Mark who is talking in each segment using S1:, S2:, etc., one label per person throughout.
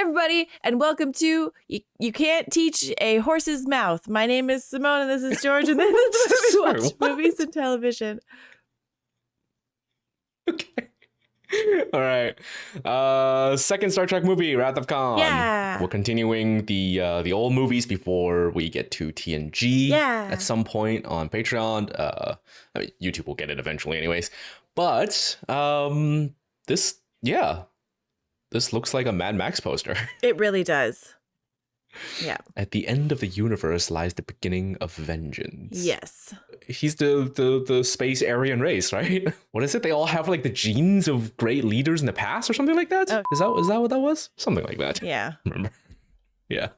S1: everybody, and welcome to You Can't Teach a Horse's Mouth. My name is Simone, and this is George, and this is where we watch movies and television.
S2: Okay. All right. Second Star Trek movie, Wrath of Khan.
S1: Yeah.
S2: We're continuing the old movies before we get to TNG at some point on Patreon. I mean, YouTube will get it eventually anyways. But this looks like a Mad Max poster.
S1: It really does. Yeah.
S2: At the end of the universe lies the beginning of vengeance.
S1: Yes.
S2: He's the space Aryan race, right? What is it? They all have like the genes of great leaders in the past or something like that? Is that what that was? Something like that.
S1: Yeah.
S2: Remember? Yeah.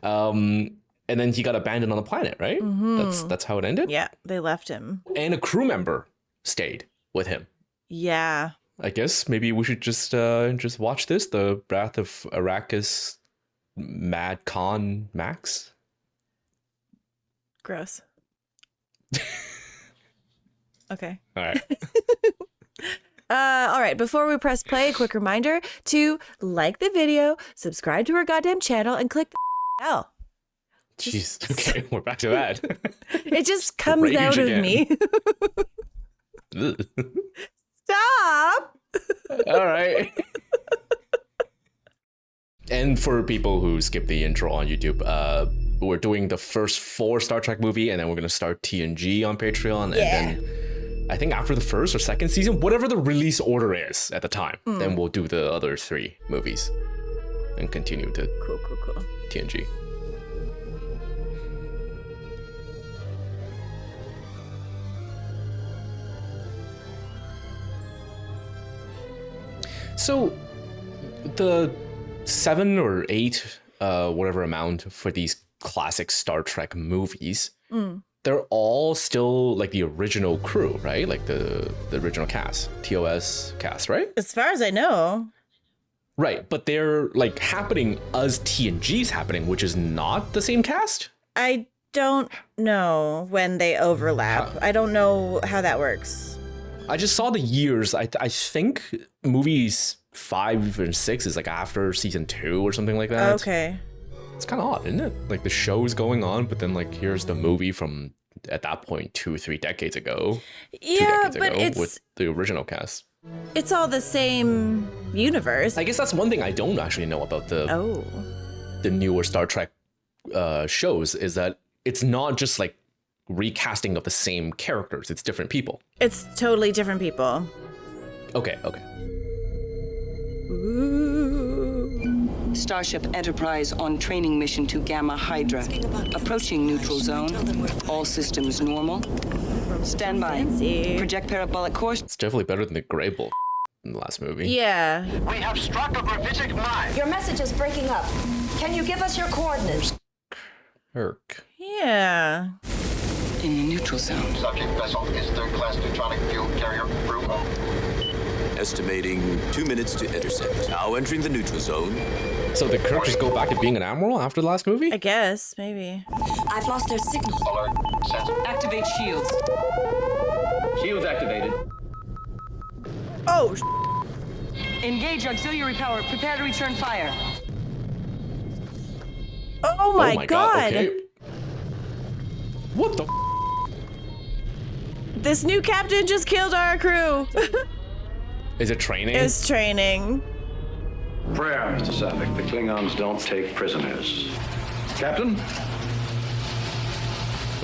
S2: And then he got abandoned on the planet, right? Mm-hmm. That's how it ended?
S1: Yeah, they left him.
S2: And a crew member stayed with him.
S1: Yeah.
S2: I guess maybe we should just watch this, the Wrath of Arrakis Mad Khan Max.
S1: Gross. Okay.
S2: All right.
S1: All right. Before we press play, a quick reminder to like the video, subscribe to our goddamn channel, and click the bell.
S2: Jeez. Okay, we're back to that.
S1: It just comes
S2: Rage
S1: out
S2: again.
S1: of me. Stop.
S2: All right. And for people who skip the intro on YouTube, we're doing the first 4 Star Trek movie, and then we're going to start TNG on Patreon.
S1: Yeah.
S2: And then I think after the first or second season, whatever the release order is at the time, then we'll do the other 3 movies and continue to
S1: Cool.
S2: TNG. So the 7 or 8, whatever amount for these classic Star Trek movies, they're all still like the original crew, right? Like the original cast, TOS cast, right?
S1: As far as I know.
S2: Right, but they're like happening as TNG's happening, which is not the same cast?
S1: I don't know when they overlap. I don't know how that works.
S2: I just saw the years. I think movies 5 and 6 is like after season 2 or something like that.
S1: Okay.
S2: It's kind of odd, isn't it? Like the show's going on, but then like here's the movie from at that point 2-3 decades ago.
S1: Yeah,
S2: 2 decades
S1: but
S2: ago with the original cast.
S1: It's all the same universe.
S2: I guess that's one thing I don't actually know about the newer Star Trek shows is that it's not just like recasting of the same characters. It's different people.
S1: It's totally different people.
S2: Okay.
S3: Starship Enterprise on training mission to Gamma Hydra. Approaching neutral zone. All systems normal. Stand by.
S1: Fancy.
S3: Project parabolic course.
S2: It's definitely better than the Grable in the last movie.
S1: Yeah.
S4: We have struck a gravitic mine.
S5: Your message is breaking up. Can you give us your coordinates?
S2: Kirk.
S1: Yeah.
S3: In the neutral zone.
S4: Subject vessel is third-class neutronic fuel carrier crew.
S6: Estimating 2 minutes to intercept. Now entering the neutral zone.
S2: So did Kirk just go back to being an admiral after the last movie?
S1: I guess, maybe.
S5: I've lost their signal.
S4: Alert. Sensor.
S3: Activate shields.
S7: Shields activated.
S1: Oh,
S3: Engage auxiliary power. Prepare to return fire.
S1: oh my god.
S2: Okay. What the
S1: This new captain just killed our crew.
S2: Is it training?
S1: It's training.
S7: Prayer, Mr. Savick. The Klingons don't take prisoners. Captain?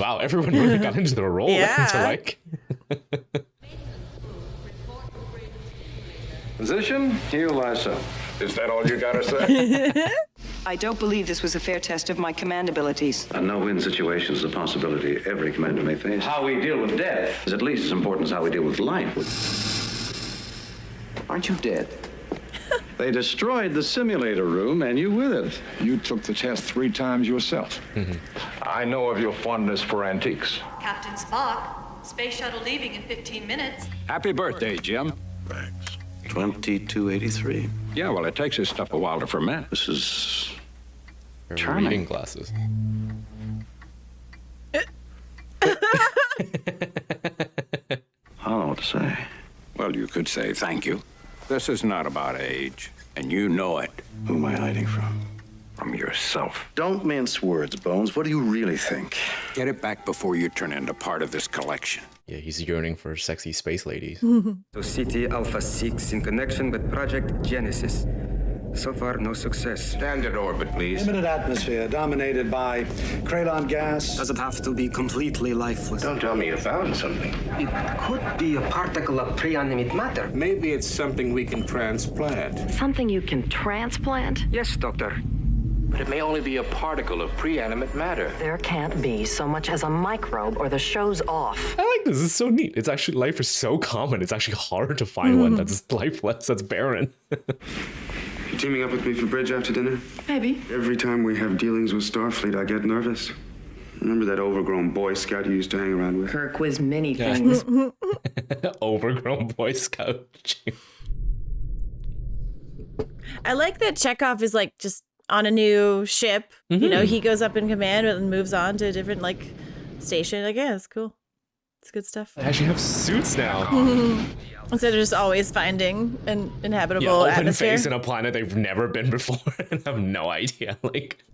S2: Wow, everyone really got into the role.
S1: Yeah.
S2: To like.
S7: Position, heal thyself. Is that all you gotta say?
S3: I don't believe this was a fair test of my command abilities.
S8: A no-win situation is a possibility every commander may face.
S7: How we deal with death.
S8: Is at least as important as how we deal with life.
S7: Aren't you dead?
S8: They destroyed the simulator room, and you with it.
S9: You took the test 3 times yourself.
S7: I know of your fondness for antiques.
S10: Captain Spock, space shuttle leaving in 15 minutes.
S7: Happy birthday, Jim.
S8: Thanks. 2283.
S7: Yeah, well, it takes this stuff a while to ferment.
S8: This is
S2: Her
S8: charming.
S2: reading glasses.
S8: I don't know what to say.
S7: Well, you could say thank you. This is not about age.
S6: And you know it.
S8: Who am I hiding from? From yourself. Don't mince words, Bones. What do you really think?
S6: Get it back before you turn into part of this collection.
S2: Yeah, he's yearning for sexy space ladies.
S11: To CT Alpha 6 in connection with Project Genesis. So far, no success.
S6: Standard orbit, please.
S8: Limited atmosphere dominated by Krylon gas.
S11: Does it have to be completely lifeless?
S8: Don't tell me you found something.
S11: It could be a particle of pre-animate matter.
S6: Maybe it's something we can transplant.
S5: Something you can transplant?
S11: Yes, Doctor.
S6: But it may only be a particle of pre-animate matter.
S5: There can't be so much as a microbe or the show's off.
S2: I like this. It's so neat. It's actually, life is so common. It's actually hard to find one that's lifeless, that's barren.
S11: You teaming up with me for bridge after dinner?
S10: Maybe.
S11: Every time we have dealings with Starfleet, I get nervous. Remember that overgrown Boy Scout you used to hang around with?
S5: Kirk was many things.
S2: Overgrown Boy Scout.
S1: I like that Chekhov is like just on a new ship. You know, he goes up in command and moves on to a different like station. Like, yeah, it's cool. It's good stuff.
S2: They actually have suits now.
S1: Instead of just always finding an inhabitable
S2: Yeah, open
S1: atmosphere.
S2: face in a planet they've never been before and have no idea. Like,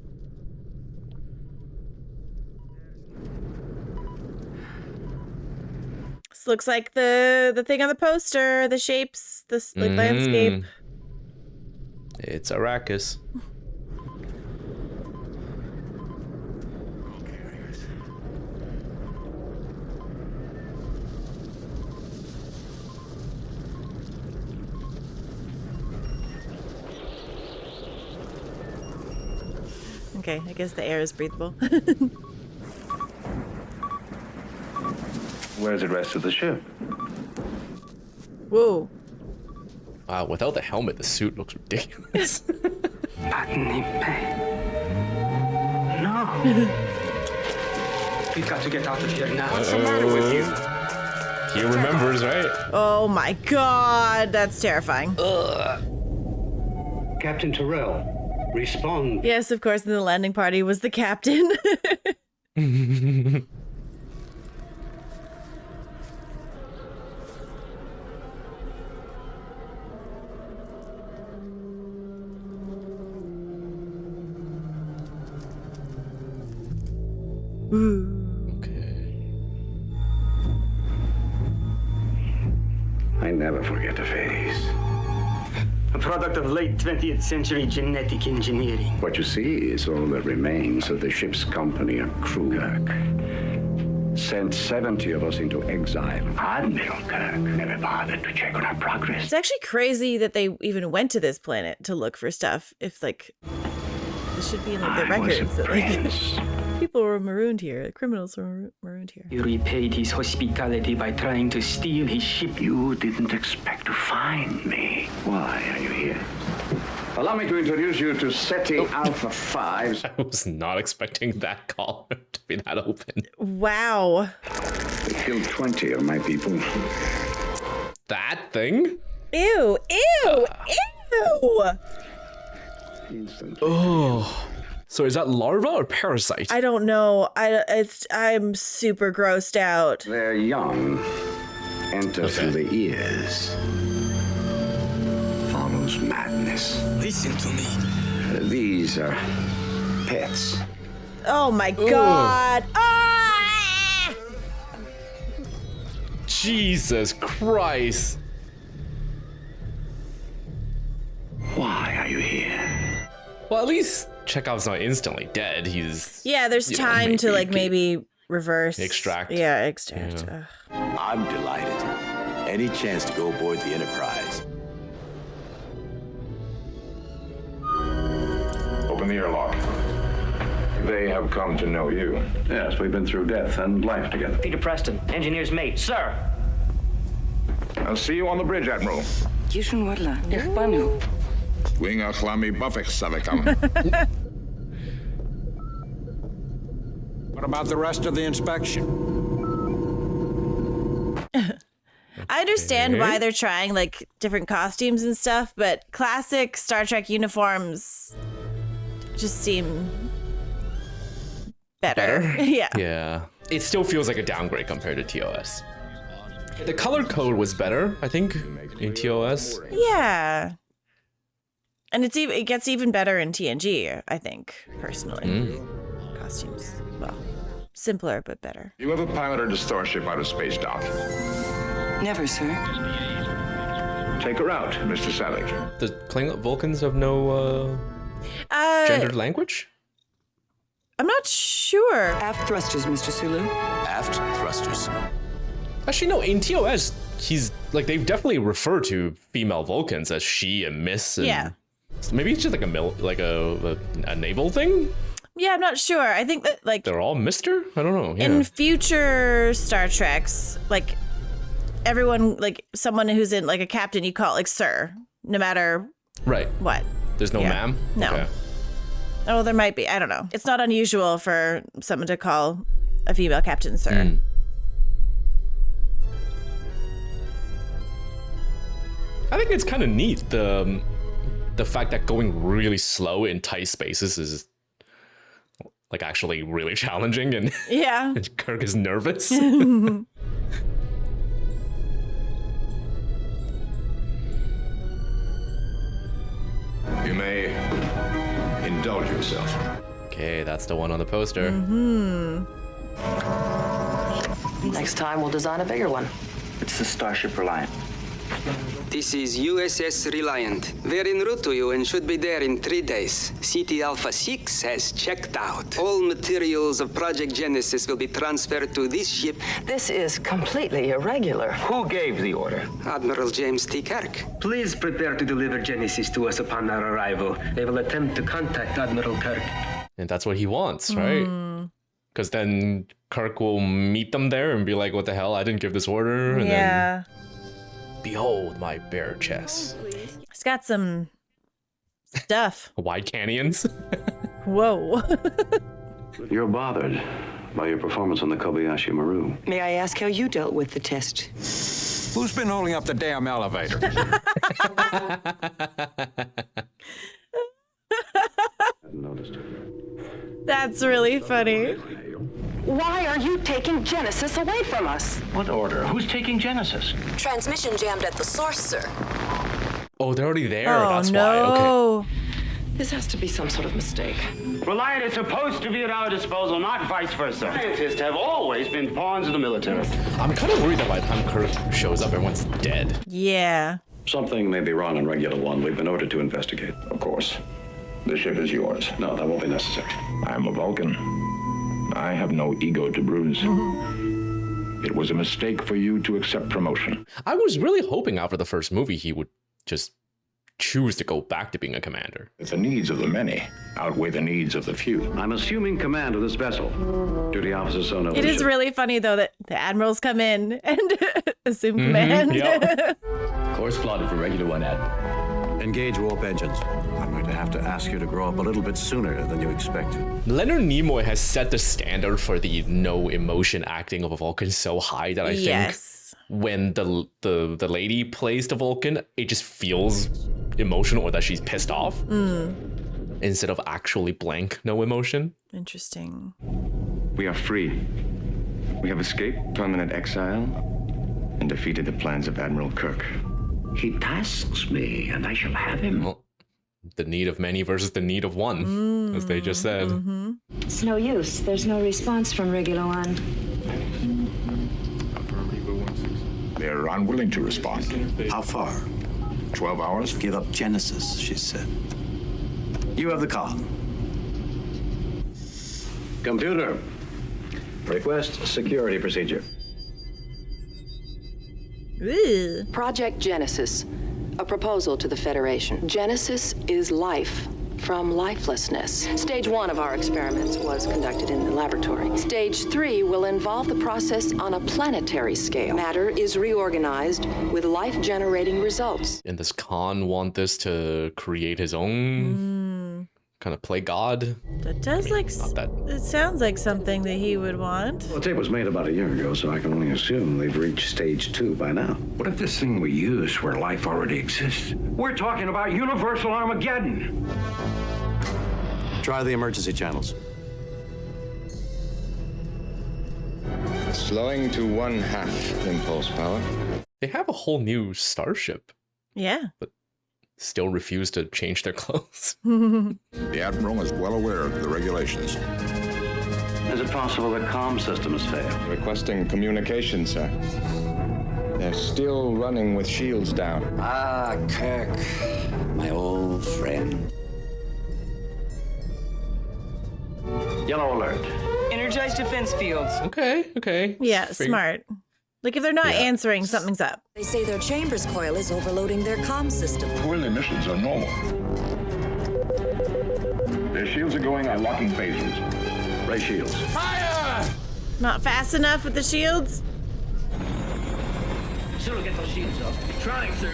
S1: This looks like the thing on the poster, the shapes, the like, landscape.
S2: it's Arrakis.
S1: Okay, I guess the air is breathable.
S8: Where's the rest of the ship?
S1: Whoa.
S2: Wow, without the helmet, the suit looks ridiculous.
S11: No. We've got to get out of here now.
S6: What's the matter with you?
S2: He remembers, right?
S1: Oh my god, that's terrifying.
S7: Captain Terrell, respond.
S1: Yes, of course, the landing party was the captain.
S8: I never forget a face.
S11: A product of late 20th century genetic engineering.
S8: What you see is all that remains of the ship's company of crew. Kirk sent 70 of us into exile. Admiral Kirk never bothered to check on our progress.
S1: It's actually crazy that they even went to this planet to look for stuff. If like, this should be in like the records that like people were marooned here, criminals were marooned here.
S11: He repaid his hospitality by trying to steal his ship.
S8: You didn't expect to find me. Why are you here? Allow me to introduce you to SETI Alpha 5.
S2: I was not expecting that call to be that open.
S1: Wow.
S8: They killed 20 of my people.
S2: That thing?
S1: Ew, ew, ew.
S8: Instantly.
S2: Oh. So is that larva or parasite?
S1: I don't know. I'm super grossed out.
S8: They're young. Enter through the ears. Follows madness.
S11: Listen to me.
S8: These are pets.
S1: Oh my god. Ah!
S2: Jesus Christ.
S8: Why are you here?
S2: Well, at least Chekhov's not instantly dead. He's
S1: Yeah, there's
S2: you know,
S1: time to like maybe reverse.
S2: Extract.
S1: Yeah, extract.
S2: Yeah.
S6: I'm delighted. Any chance to go aboard the Enterprise?
S9: Open the airlock. They have come to know you.
S8: Yes, we've been through death and life together.
S12: Peter Preston, engineer's mate, sir.
S9: I'll see you on the bridge, Admiral.
S4: Winga chlami buffek savekam.
S6: What about the rest of the inspection?
S1: I understand why they're trying like different costumes and stuff, but classic Star Trek uniforms just seem better. Yeah.
S2: Yeah. It still feels like a downgrade compared to TOS. The color code was better, I think, in TOS.
S1: Yeah. And it gets even better in TNG, I think, personally. Costumes, well, simpler but better.
S4: You ever piloted a starship out of space, Doc?
S3: Never, sir.
S4: Take her out, Mr. Savick.
S2: The Klingon Vulcans have no gendered language?
S1: I'm not sure.
S3: Aft thrusters, Mr. Sulu.
S6: Aft thrusters.
S2: Actually, no. In TOS, he's like they've definitely referred to female Vulcans as she and Miss. And
S1: Yeah.
S2: So maybe it's just like a naval thing.
S1: Yeah, I'm not sure. I think that like
S2: They're all Mister. I don't know. Yeah.
S1: in future Star Treks, like everyone, like someone who's in like a captain, you call it like sir, no matter
S2: right.
S1: what.
S2: There's no ma'am.
S1: No.
S2: Okay.
S1: Oh, there might be. I don't know. It's not unusual for someone to call a female captain sir.
S2: I think it's kind of neat the fact that going really slow in tight spaces is like actually really challenging, and
S1: Yeah.
S2: and Kirk is nervous.
S4: You may indulge yourself.
S2: Okay, that's the one on the poster.
S5: Next time, we'll design a bigger one.
S6: It's the Starship Reliant.
S13: This is USS Reliant. We're en route to you and should be there in 3 days. CT Alpha 6 has checked out. All materials of Project Genesis will be transferred to this ship.
S5: This is completely irregular.
S12: Who gave the order?
S13: Admiral James T. Kirk.
S12: Please prepare to deliver Genesis to us upon our arrival. They will attempt to contact Admiral Kirk.
S2: And that's what he wants, right? Because then Kirk will meet them there and be like, what the hell? I didn't give this order. And then, behold my bare chest.
S1: It's got some stuff.
S2: Wide canyons.
S1: Whoa.
S8: You're bothered by your performance on the Kobayashi Maru.
S3: May I ask how you dealt with the test?
S4: Who's been holding up the damn elevator?
S1: That's really funny.
S5: Why are you taking Genesis away from us?
S12: What order? Who's taking Genesis?
S14: Transmission jammed at the source, sir.
S2: Oh, they're already there.
S1: Oh,
S2: That's
S1: no.
S2: why. Okay.
S5: This has to be some sort of mistake.
S12: Reliant is supposed to be at our disposal, not vice versa. Scientists have always been pawns of the military.
S2: I'm kind of worried that by the time Kirk shows up, everyone's dead.
S1: Yeah.
S8: Something may be wrong on Regular One. We've been ordered to investigate.
S4: Of course. The ship is yours.
S8: No, that won't be necessary.
S4: I'm a Vulcan. I have no ego to bruise. It was a mistake for you to accept promotion.
S2: I was really hoping after the first movie he would just choose to go back to being a commander.
S4: The needs of the many outweigh the needs of the few.
S8: I'm assuming command of this vessel. Duty officer Sono.
S1: It is really funny, though, that the admirals come in and assume command.
S2: Yep.
S6: Course plotted for Regular One, Ad.
S15: Engage warp engines. I'm going to have to ask you to grow up a little bit sooner than you expected.
S2: Leonard Nimoy has set the standard for the no emotion acting of a Vulcan so high that I think when the lady plays the Vulcan, it just feels emotional or that she's pissed off instead of actually blank no emotion.
S1: Interesting.
S16: We are free. We have escaped permanent exile and defeated the plans of Admiral Kirk.
S8: He tasks me, and I shall have him.
S2: Well, the need of many versus the need of one, as they just said.
S17: It's no use. There's no response from Regular One.
S4: They're unwilling to respond.
S15: How far?
S4: 12 hours?
S15: Give up Genesis, she said. You have the call.
S6: Computer, request security procedure.
S1: Ooh.
S18: Project Genesis, a proposal to the Federation. Genesis is life from lifelessness. Stage 1 of our experiments was conducted in the laboratory. Stage 3 will involve the process on a planetary scale. Matter is reorganized with life-generating results.
S2: And does Khan want this to create his own kind of play God?
S1: That does it sounds like something that he would want.
S8: Well, the tape was made about a year ago, so I can only assume they've reached stage 2 by now.
S11: What if this thing we use where life already exists?
S12: We're talking about universal Armageddon.
S15: Try the emergency channels.
S16: Slowing to 1/2 impulse power.
S2: They have a whole new starship.
S1: Yeah.
S2: But still refuse to change their clothes.
S9: The Admiral is well aware of the regulations.
S12: Is it possible that comm systems failed?
S16: Requesting communication, sir. They're still running with shields down.
S8: Ah, Kirk, my old friend.
S12: Yellow alert.
S3: Energize defense fields.
S2: Okay.
S1: Yeah, smart. Like if they're not answering, something's up.
S14: They say their chambers coil is overloading their comm system.
S4: Coil emissions are normal. Their shields are going on locking phasers.
S12: Ray shields.
S1: Fire! Not fast enough with the shields?
S12: Still get those shields up. Trying, sir.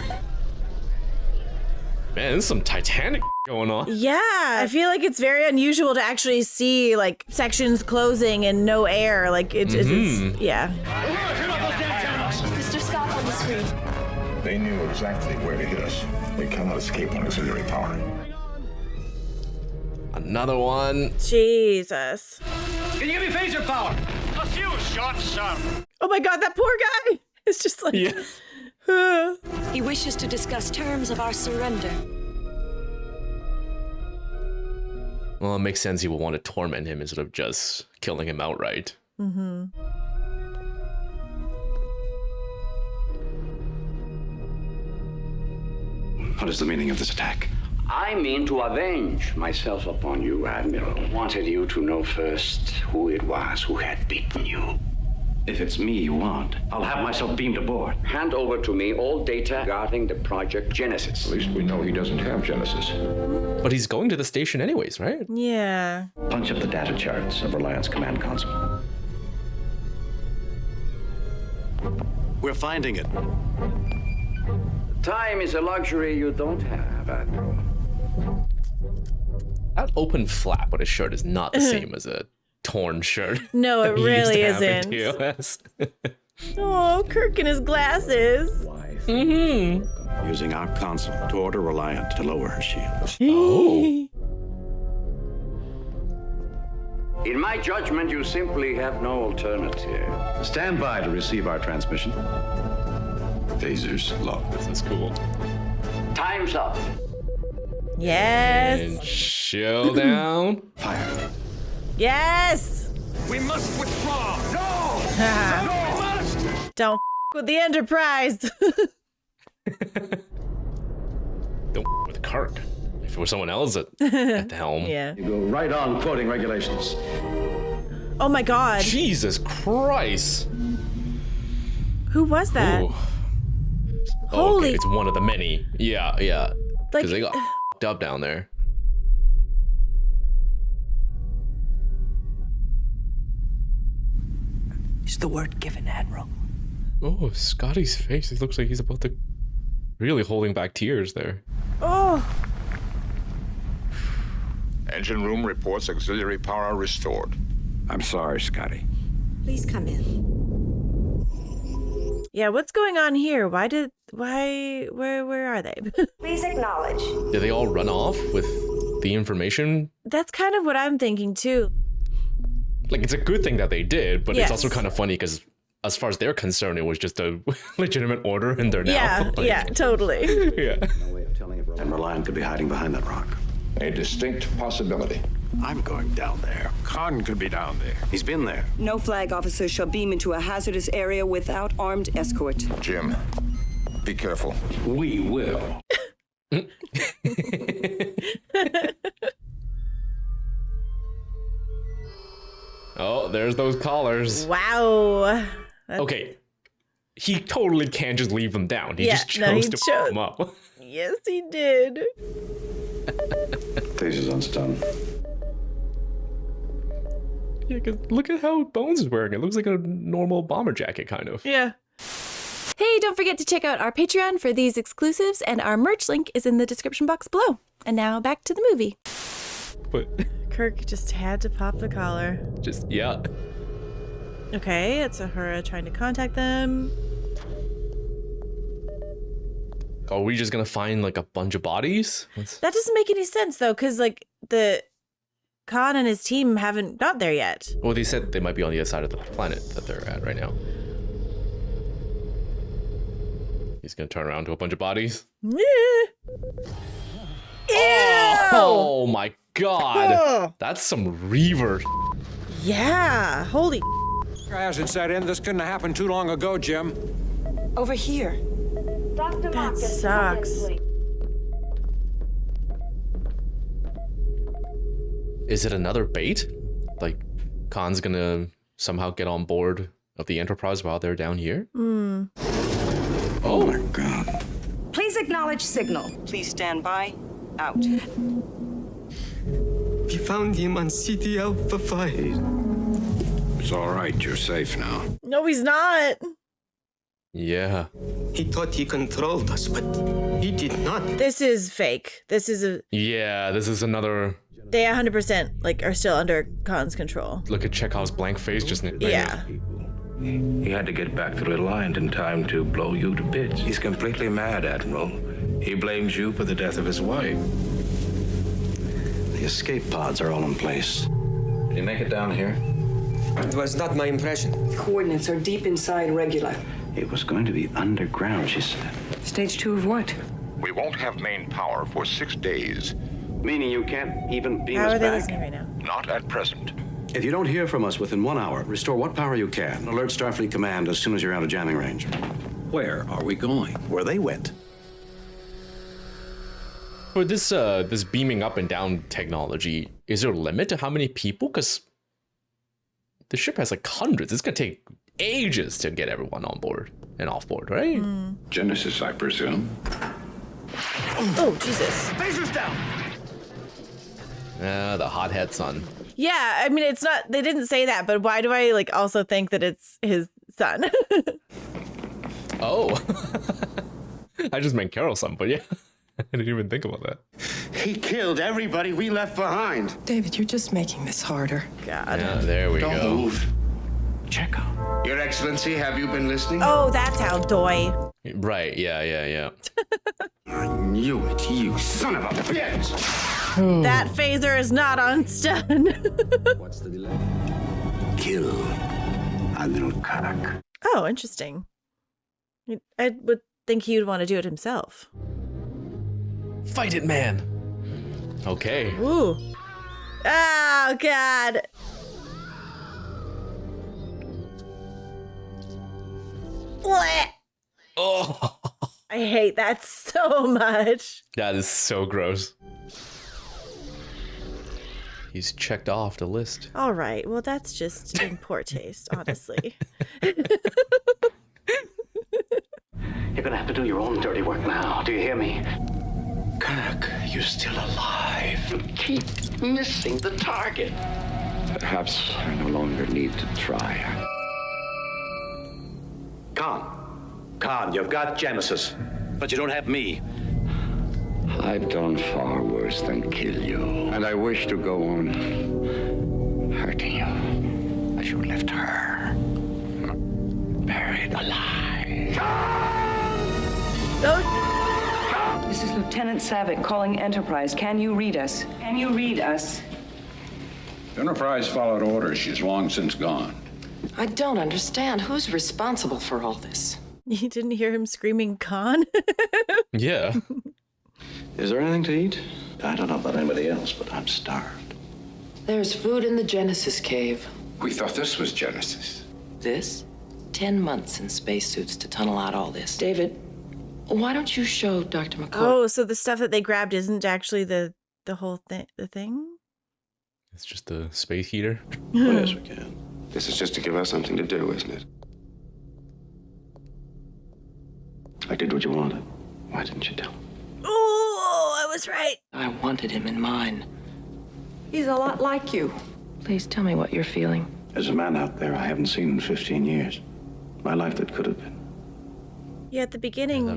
S2: Man, there's some Titanic going on.
S1: Yeah, I feel like it's very unusual to actually see like sections closing and no air. Like it's yeah.
S5: Mr. Scott on the screen.
S4: They knew exactly where to hit us. We cannot escape on auxiliary power.
S2: Another one.
S1: Jesus.
S12: Can you give me phaser power? A few shots, sir.
S1: Oh my god, that poor guy. It's just like
S14: He wishes to discuss terms of our surrender.
S2: Well, it makes sense he will want to torment him instead of just killing him outright.
S1: Mm-hmm.
S12: What is the meaning of this attack?
S8: I mean to avenge myself upon you, Admiral. Wanted you to know first who it was who had beaten you.
S12: If it's me you want, I'll have myself beamed aboard.
S8: Hand over to me all data regarding the Project Genesis.
S4: At least we know he doesn't have Genesis.
S2: But he's going to the station anyways, right?
S1: Yeah.
S12: Punch up the data charts of Reliant's command console.
S15: We're finding it.
S8: Time is a luxury you don't have, Admiral.
S2: That open flap on his shirt is not the same as a torn shirt.
S1: No, it
S2: he used
S1: really
S2: to have in
S1: isn't.
S2: TOS.
S1: Oh, Kirk and his glasses.
S2: Mm-hmm.
S15: Using our console to order Reliant to lower her shields.
S2: Oh.
S8: In my judgment, you simply have no alternative.
S12: Stand by to receive our transmission.
S4: Phasers locked.
S2: This is cool.
S8: Time's up.
S1: Yes.
S2: And chill down.
S12: Fire.
S1: Yes.
S12: We must withdraw. No! No, we must!
S1: Don't with the Enterprise.
S2: Don't with Kirk. If it was someone else at the helm.
S1: Yeah.
S12: You go right on quoting regulations.
S1: Oh my god.
S2: Jesus Christ.
S1: Who was that?
S2: Ooh.
S1: Holy.
S2: Okay, it's one of the many. Yeah.
S1: Like-
S2: Because they got f***ed up down there.
S5: Is the word given, Admiral?
S2: Oh, Scotty's face. It looks like he's about to... really holding back tears there.
S1: Oh.
S4: Engine room reports auxiliary power restored.
S8: I'm sorry, Scotty.
S14: Please come in.
S1: Yeah, what's going on here? Where are they?
S5: Please acknowledge.
S2: Did they all run off with the information?
S1: That's kind of what I'm thinking too.
S2: Like, it's a good thing that they did, but
S1: Yes.
S2: it's also kind of funny because as far as they're concerned, it was just a legitimate order and they're now.
S1: Yeah,
S2: like,
S1: yeah, totally.
S2: Yeah.
S12: No way of telling if
S15: And Reliant could be hiding behind that rock.
S4: A distinct possibility.
S15: I'm going down there.
S9: Khan could be down there.
S15: He's been there.
S3: No flag officer shall beam into a hazardous area without armed escort.
S4: Jim, be careful.
S8: We will.
S2: Oh, there's those collars.
S1: Wow.
S2: Okay. He totally can't just leave them down. He just chose to put them up.
S1: Yes, he did.
S12: Phasers unstunned.
S2: Yeah, 'cause look at how Bones is wearing it. Looks like a normal bomber jacket, kind of.
S1: Yeah. Hey, don't forget to check out our Patreon for these exclusives, and our merch link is in the description box below. And now back to the movie.
S2: But
S1: Kirk just had to pop the collar.
S2: just, yeah.
S1: Okay, it's Uhura trying to contact them.
S2: Are we just gonna find like a bunch of bodies?
S1: That doesn't make any sense though, because like the Khan and his team haven't got there yet.
S2: Well, they said they might be on the other side of the planet that they're at right now. He's gonna turn around to a bunch of bodies.
S1: Yeah.
S2: Oh my god.
S1: Oh.
S2: That's some Reaver.
S1: Yeah. Holy.
S19: Hasn't set in. This couldn't have happened too long ago, Jim.
S5: Over here.
S1: That sucks.
S2: Is it another bait? Like, Khan's gonna somehow get on board of the Enterprise while they're down here?
S11: Oh my god.
S3: Please acknowledge signal. Please stand by. Out.
S20: We found him on CT Alpha 5.
S11: It's all right. You're safe now.
S1: No, he's not.
S2: Yeah.
S20: He thought he controlled us, but he did not.
S1: This is fake. This is a...
S2: Yeah, this is another...
S1: They 100% like are still under Khan's control.
S2: Look at Chekhov's blank face just...
S1: Yeah.
S4: He had to get back to Reliant in time to blow you to bits. He's completely mad, Admiral. He blames you for the death of his wife.
S6: The escape pods are all in place.
S7: Did you make it down here?
S20: It was not my impression.
S5: Coordinates are deep inside Regula.
S8: It was going to be underground, she said.
S5: Stage 2 of what?
S9: We won't have main power for 6 days.
S8: Meaning you can't even beam
S1: How
S8: us
S1: are they
S8: back?
S1: listening right now?
S9: Not at present.
S8: If you don't hear from us within 1 hour, restore what power you can. Alert Starfleet Command as soon as you're out of jamming range.
S15: Where are we going?
S6: Where they went.
S2: For this this beaming up and down technology, is there a limit to how many people? Because the ship has like hundreds. It's gonna take ages to get everyone on board and off board, right?
S4: Genesis, I presume.
S1: Oh, Jesus.
S12: Phasers down!
S2: The hothead son.
S1: Yeah, I mean, it's not... They didn't say that, but why do I, like, also think that it's his son?
S2: Oh. I just meant Carol's son, but yeah. I didn't even think about that.
S12: He killed everybody we left behind.
S14: David, you're just making this harder.
S1: God.
S2: Yeah, there we
S12: Don't
S2: go.
S12: move.
S8: Check out.
S12: Your Excellency, have you been listening?
S1: Oh, that's how doy.
S2: Right, yeah.
S12: I knew it, you son of a bitch!
S1: That phaser is not on stun.
S6: What's the delay?
S8: Kill Admiral Kirk.
S1: Oh, interesting. I would think he would want to do it himself.
S2: Fight it, man. Okay.
S1: Ooh. Oh, God. What?
S2: Oh.
S1: I hate that so much.
S2: That is so gross. He's checked off the list.
S1: All right. Well, that's just in poor taste, honestly.
S12: You're gonna have to do your own dirty work now. Do you hear me?
S8: Kirk, you're still alive.
S12: Keep missing the target.
S8: Perhaps I no longer need to try.
S6: Khan, you've got Genesis, but you don't have me.
S8: I've done far worse than kill you, and I wish to go on hurting you as you left her buried alive.
S3: This is Lieutenant Savick calling Enterprise. Can you read us? Can you read us?
S4: Enterprise followed orders. She's long since gone.
S18: I don't understand. Who's responsible for all this?
S1: You didn't hear him screaming Khan?
S2: Yeah.
S6: Is there anything to eat? I don't know about anybody else, but I'm starved.
S18: There's food in the Genesis cave.
S4: We thought this was Genesis.
S18: This? 10 months in spacesuits to tunnel out all this. David, why don't you show Dr. McCoy?
S1: Oh, so the stuff that they grabbed isn't actually the whole thing, the thing?
S2: It's just the space heater.
S6: Oh, yes, we can.
S11: This is just to give us something to do, isn't it?
S6: I did what you wanted. Why didn't you tell me?
S1: Oh, I was right.
S18: I wanted him in mine.
S5: He's a lot like you.
S18: Please tell me what you're feeling.
S6: There's a man out there I haven't seen in 15 years. My life that could have been.
S1: Yeah, at the beginning,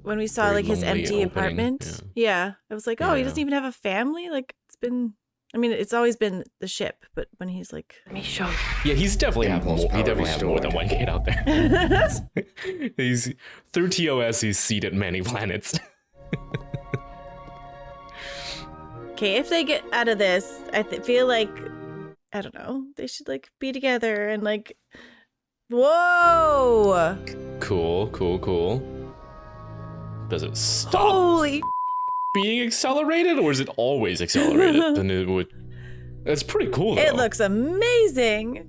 S1: when we saw
S2: very
S1: like his
S2: lonely
S1: empty
S2: opening,
S1: apartment. Yeah. I was like, oh, he doesn't even have a family? Like, it's been... I mean, it's always been the ship, but when he's like...
S18: Let me show you.
S2: Yeah, he's definitely have more. He definitely has more than one kid out there. He's through TOS. He's seeded many planets.
S1: Okay, if they get out of this, I feel like, I don't know, they should like be together and like, whoa.
S2: Cool. Does it stop
S1: Holy
S2: being accelerated, or is it always accelerated? Then it would. It's pretty cool though.
S1: It looks amazing.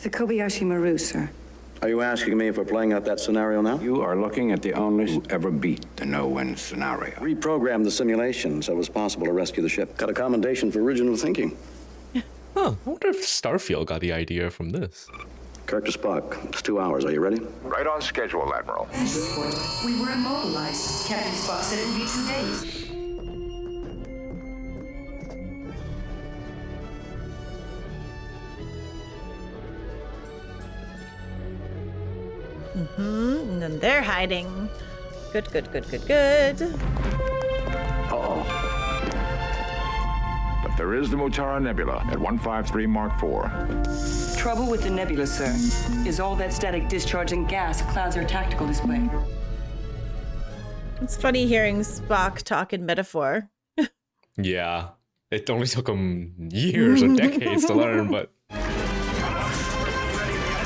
S3: The Kobayashi Maru, sir.
S6: Are you asking me if we're playing out that scenario now?
S7: You are looking at the only who ever beat the no-win scenario.
S6: Reprogrammed the simulation so it was possible to rescue the ship. Got a commendation for original thinking.
S2: Huh, I wonder if Starfield got the idea from this.
S6: Kirk to Spock. It's 2 hours. Are you ready?
S9: Right on schedule, Admiral.
S5: We were immobilized. Captain Spock said it would be 2 days.
S1: And then they're hiding. Good.
S4: Uh-oh. But there is the Mutara Nebula at 153 Mark IV.
S3: Trouble with the nebula, sir, is all that static discharge and gas clouds our tactical display.
S1: It's funny hearing Spock talk in metaphor.
S2: Yeah, it only took him years or decades to learn, but.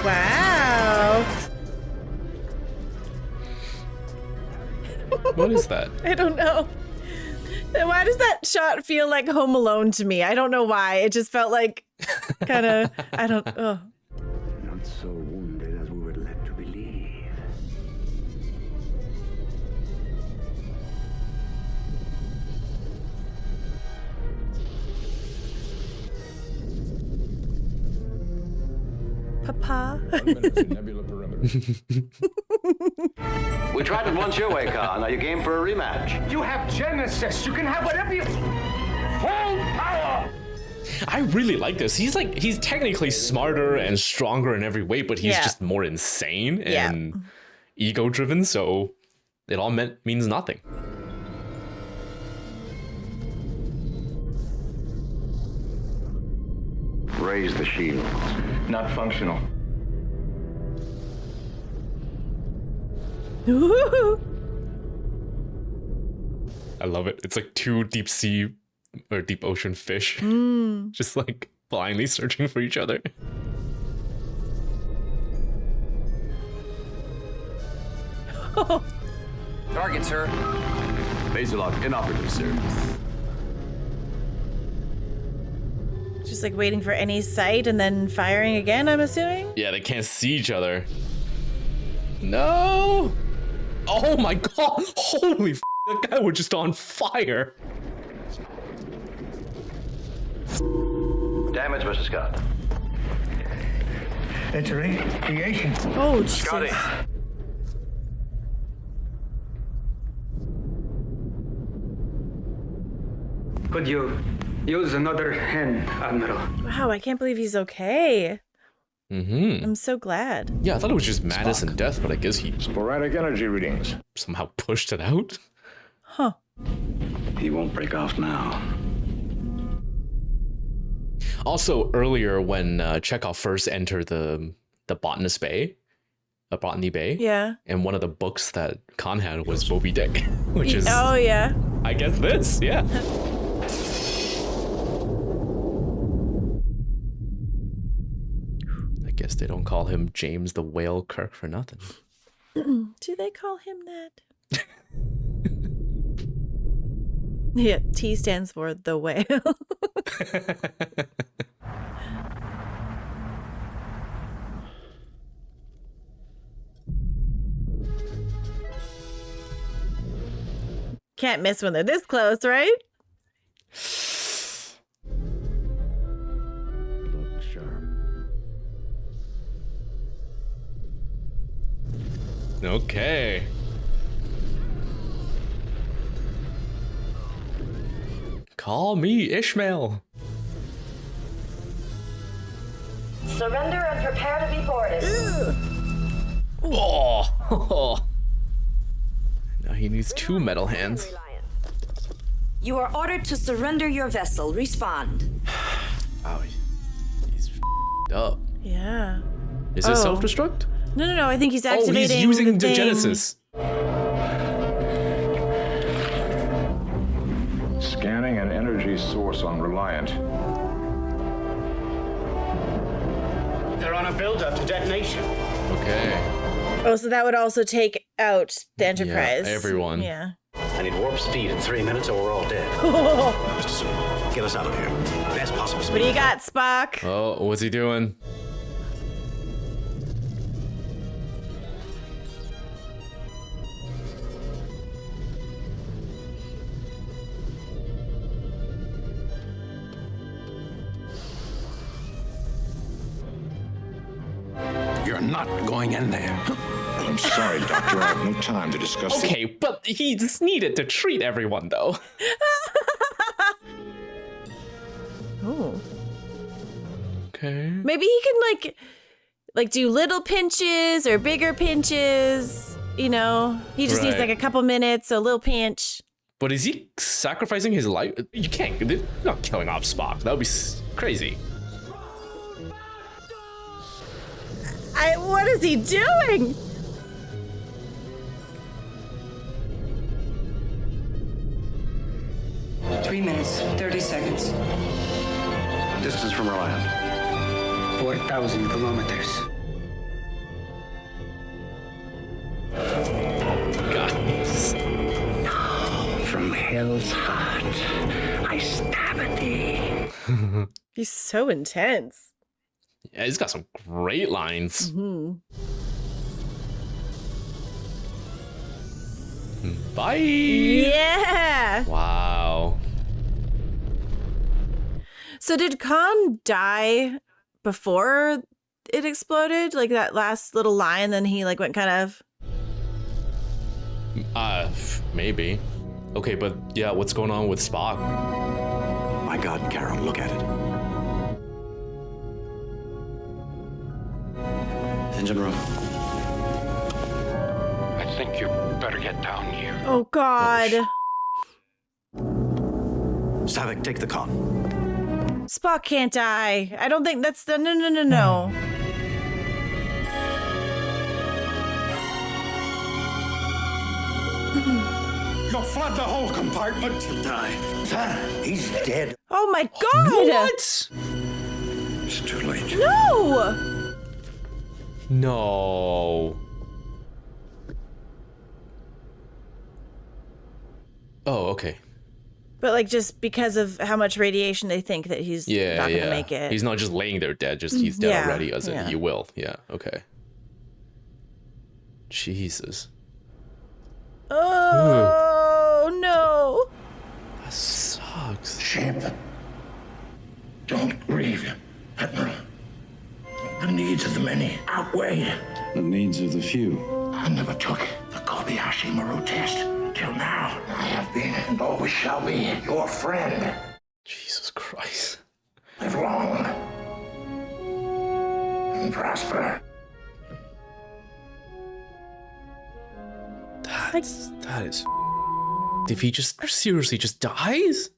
S1: Wow.
S2: What is that?
S1: I don't know. Why does that shot feel like Home Alone to me? I don't know why. It just felt like kind of, I don't, oh.
S8: Not so wounded as we were led to believe.
S1: Papa.
S4: Nebula perimeter.
S6: We tried it once your way, Khan. Are you game for a rematch?
S12: You have Genesis. You can have whatever you... Full power!
S2: I really like this. He's technically smarter and stronger in every way, but he's just more insane and ego-driven, so it all means nothing.
S16: Raise the shield. Not functional.
S2: I love it. It's like 2 deep sea or deep ocean fish just like blindly searching for each other.
S7: Target, sir.
S6: Laser lock inoperative, sir.
S1: Just like waiting for any sight and then firing again, I'm assuming?
S2: Yeah, they can't see each other. No! Oh my god! Holy f***, that guy was just on fire!
S6: Damage, Mr. Scott.
S20: It's radiation.
S1: Oh, Jesus.
S6: Scotty.
S12: Could you use another hand, Admiral?
S1: Wow, I can't believe he's okay.
S2: Mm-hmm.
S1: I'm so glad.
S2: Yeah, I thought it was just madness and death, but I guess he
S4: Sporadic energy readings.
S2: somehow pushed it out.
S1: Huh.
S6: He won't break off now.
S2: Also, earlier when Chekhov first entered the botanist bay, Botany Bay.
S1: Yeah.
S2: And one of the books that Khan had was Moby Dick, which is...
S1: Oh, yeah.
S2: I guess this, yeah. I guess they don't call him James the Whale Kirk for nothing.
S1: Do they call him that? Yeah, T stands for the whale. Can't miss when they're this close, right?
S8: Look sharp.
S2: Okay. Call me Ishmael.
S5: Surrender and prepare to be boarded.
S2: Oh. Now he needs 2 metal hands.
S14: You are ordered to surrender your vessel. Respond.
S2: Oh, he's up.
S1: Yeah.
S2: Is it self-destruct?
S1: No. I think he's activating.
S2: Oh, he's using the
S1: thing.
S2: Genesis.
S4: Scanning an energy source on Reliant.
S12: They're on a build-up to detonation.
S2: Okay.
S1: Oh, so that would also take out the Enterprise.
S2: Yeah, everyone.
S1: Yeah.
S15: I need warp speed in 3 minutes or we're all dead. Mr. Simone, get us out of here. Best possible speed.
S1: What do you got, Spock?
S2: Oh, what's he doing?
S15: You're not going in there.
S4: I'm sorry, Doctor. I have no time to discuss
S2: Okay, but he just needed to treat everyone, though.
S1: Oh.
S2: Okay.
S1: Maybe he can like do little pinches or bigger pinches. You know, he just needs
S2: Right.
S1: like a couple minutes, a little pinch.
S2: But is he sacrificing his life? You can't. You're not killing off Spock. That would be crazy.
S1: What is he doing?
S5: Three minutes, 30 seconds.
S6: Distance from Reliant.
S20: 4,000 kilometers.
S2: God.
S20: From hell's heart, I stab at thee.
S1: He's so intense.
S2: Yeah, he's got some great lines.
S1: Mm-hmm.
S2: Bye.
S1: Yeah.
S2: Wow.
S1: So did Khan die before it exploded? Like that last little line, then he like went kind of.
S2: Maybe. Okay, but yeah, what's going on with Spock?
S15: My God, Carol, look at it. Engine room.
S9: I think you better get down here.
S1: Oh God.
S15: Saavik, take the con.
S1: Spock can't die. I don't think that's the no.
S20: You'll flood the whole compartment. He'll die. He's dead.
S1: Oh my God.
S2: What?
S15: It's too late.
S1: No.
S2: No. Oh, okay.
S1: But like just because of how much radiation they think that he's not gonna make it.
S2: He's not just laying there dead, just he's dead
S1: Yeah,
S2: already, as in
S1: yeah.
S2: he will. Yeah, okay. Jesus.
S1: Oh no.
S2: That sucks.
S4: Ship. Don't grieve, Admiral. The needs of the many outweigh
S6: The needs of the few.
S4: I never took the Kobayashi Maru test till now. I have been and always shall be your friend.
S2: Jesus Christ.
S4: Live long and prosper.
S2: That is. If he just seriously just dies?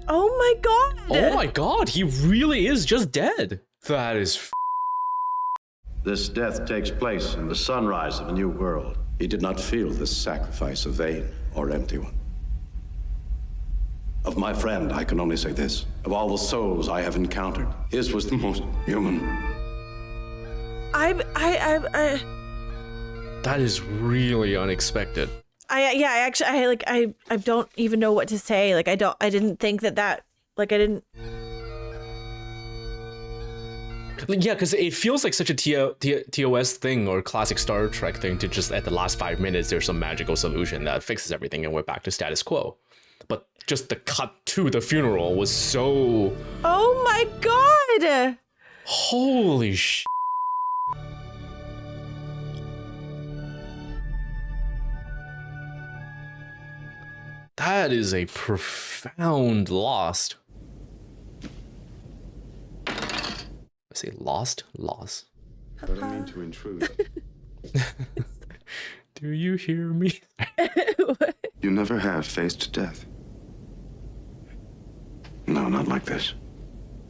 S1: Oh my God.
S2: Oh my God, he really is just dead. That is.
S6: This death takes place in the sunrise of a new world. He did not feel this sacrifice a vain or empty one. Of my friend, I can only say this. Of all the souls I have encountered, his was the most human.
S2: That is really unexpected.
S1: I don't even know what to say. Like I didn't think that like I didn't.
S2: Yeah, because it feels like such a TOS thing or classic Star Trek thing to just at the last 5 minutes there's some magical solution that fixes everything and we're back to status quo. But just the cut to the funeral was so.
S1: Oh my God!
S2: Holy sh. That is a profound loss. I say lost? Loss.
S11: I don't mean to intrude.
S2: Do you hear me?
S11: You never have faced death.
S6: No, not like this.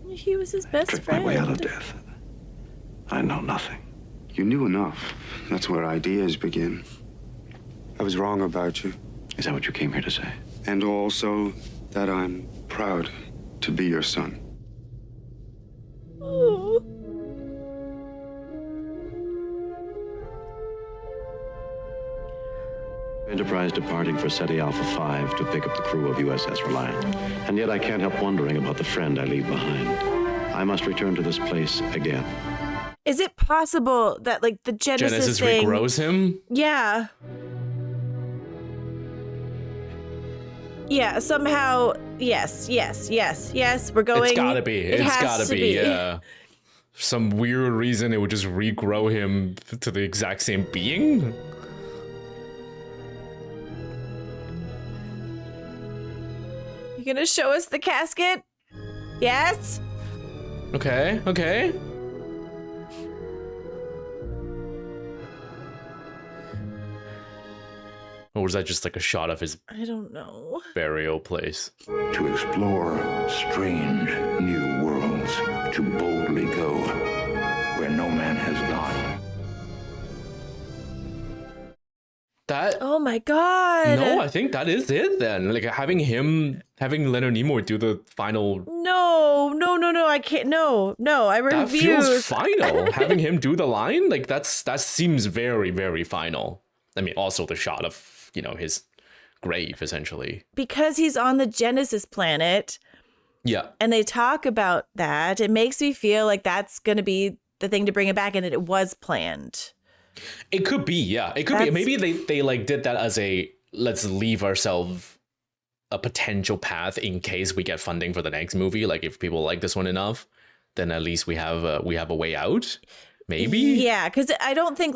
S1: He was his best
S6: Tricked
S1: friend.
S6: my way out of death. I know nothing.
S11: You knew enough. That's where ideas begin. I was wrong about you.
S6: Is that what you came here to say?
S11: And also that I'm proud to be your son.
S1: Oh.
S6: Enterprise departing for SETI Alpha 5 to pick up the crew of USS Reliant. And yet I can't help wondering about the friend I leave behind. I must return to this place again.
S1: Is it possible that, like, the Genesis thing
S2: regrows him?
S1: Yeah. Yeah, somehow, yes. We're going.
S2: It's gotta be. It's gotta be. Yeah. For some weird reason, it would just regrow him to the exact same being.
S1: You gonna show us the casket? Yes.
S2: Okay. Or was that just like a shot of his
S1: I don't know.
S2: burial place?
S9: To explore strange new worlds, to boldly go where no man has gone.
S2: That?
S1: Oh my god.
S2: No, I think that is it then. Like having Leonard Nimoy do the final.
S1: No, I can't. No, I refuse.
S2: That feels final. Having him do the line, like that seems very, very final. I mean, also the shot of, his grave, essentially.
S1: Because he's on the Genesis planet.
S2: Yeah.
S1: And they talk about that. It makes me feel like that's going to be the thing to bring it back and that it was planned.
S2: It could be, yeah. It could be. Maybe they like did that as a, let's leave ourselves a potential path in case we get funding for the next movie. Like if people like this one enough, then at least we have a way out. Maybe.
S1: Yeah, because I don't think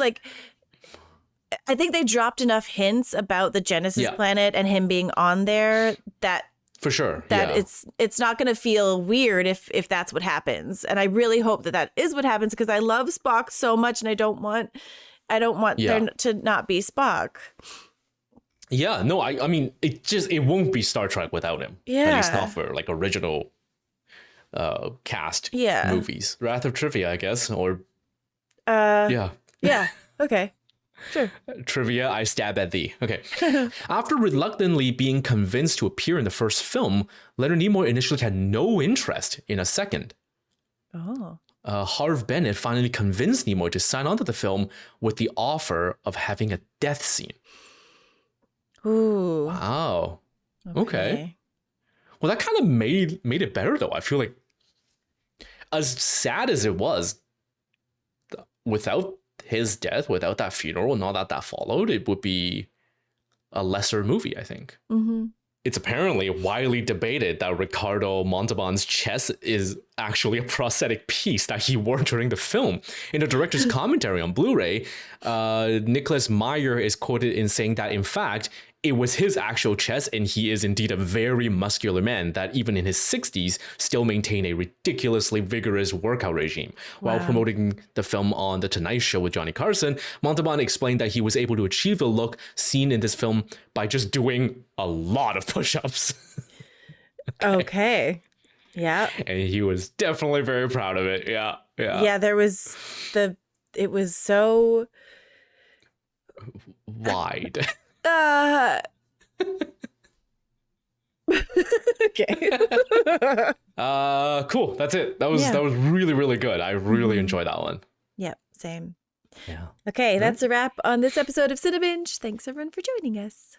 S1: I think they dropped enough hints about the Genesis planet and him being on there that
S2: for sure
S1: it's not going to feel weird if that's what happens. And I really hope that is what happens because I love Spock so much and I don't want there to not be Spock.
S2: Yeah, no, I mean it won't be Star Trek without him.
S1: Yeah.
S2: At least not for like original cast movies. Wrath of Trivia, I guess, or yeah.
S1: Okay. Sure.
S2: Trivia, I stab at thee. Okay. After reluctantly being convinced to appear in the first film, Leonard Nimoy initially had no interest in a second.
S1: Oh.
S2: Harv Bennett finally convinced Nimoy to sign on to the film with the offer of having a death scene.
S1: Ooh.
S2: Wow. Okay. Well, that kind of made it better, though. I feel like as sad as it was, without his death, without that funeral and all that followed, it would be a lesser movie, I think.
S1: Mm-hmm.
S2: It's apparently widely debated that Ricardo Montalban's chest is actually a prosthetic piece that he wore during the film. In the director's commentary on Blu-ray, Nicholas Meyer is quoted in saying that, in fact, it was his actual chest, and he is indeed a very muscular man that even in his 60s still maintained a ridiculously vigorous workout regime. Wow. While promoting the film on The Tonight Show with Johnny Carson, Montalban explained that he was able to achieve the look seen in this film by just doing a lot of push-ups.
S1: Okay. Yeah.
S2: And he was definitely very proud of it. Yeah.
S1: Yeah, it was so
S2: wide.
S1: Okay.
S2: Cool. That's it. That was really, really good. I really enjoyed that one.
S1: Yep, same.
S2: Yeah.
S1: Okay, that's a wrap on this episode of Cinebinge. Thanks everyone for joining us.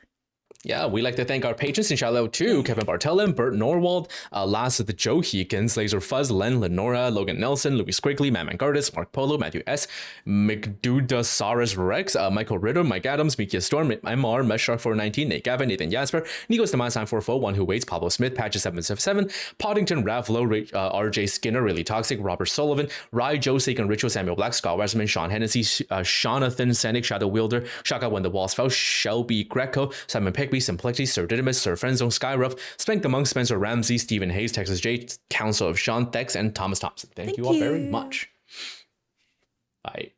S2: Yeah, we'd like to thank our patrons and shout out to Kevin Bartellin, Bert Norwald, Last of the Joe Heekins, Laser Fuzz, Len Lenora, Logan Nelson, Louis Squigley, Matt Mangardis, Mark Polo, Matthew S, McDudasaurus Rex, Michael Ritter, Mike Adams, Mikia Storm, MR, Meshark419, Nate Gavin, Nathan Jasper, Nikos Demas 944, One Who Waits, Pablo Smith, Patches 777, Poddington, Ralph Lowe, RJ Skinner, Really Toxic, Robert Sullivan, Rai Josek and Ritual Samuel Black, Scott Westerman, Sean Hennessy, Jonathan Senik, Shadow Wielder, Shaka When the Walls Fell, Shelby Greco, Simon Pickby, Simplicity, Sir Didymus, Sir Friendzone, Skyruff, Spank the Monk, Spencer Ramsey, Stephen Hayes, Texas J, Council of Sean Thex, and Thomas Thompson. Thank you all very much. Bye.